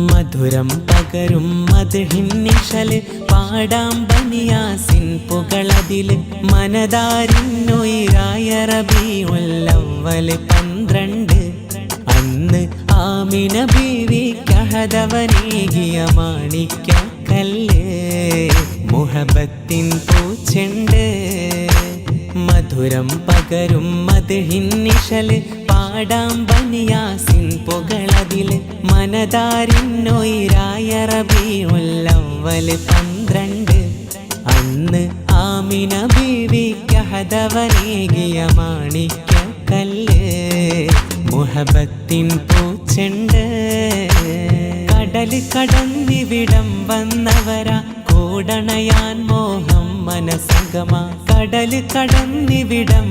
മധുരം പകരും മദ്ഹിന്നിശല് പാടാം ബനിയാസിൻ പുകളതില് മനതാരിന്നുയിരായ റബീഉൽ അവ്വൽ 12 അന്ന് ആമിന ബീവിക്കഹദവനേകിയ മാണിക്യക്കല്ല് മുഹബത്തിൻ പൂച്ചെണ്ട് മധുരം പകരും മദ്ഹിന്നിശല് പാടാം ബനിയാസിൻ പുകളതില് മനതാരിന്നുയിരായ റബീഉൽ അവ്വൽ 12 അന്ന് ആമിന ബീവിക്കഹദവനേകിയ മാണിക്യക്കല്ല് മുഹബത്തിൻ പൂച്ചെണ്ട് കടല് കടന്നിവിടം വന്നവരാ കൂടണയാൻ മോഹം മനസംഗമ കടല് കടന്നിവിടം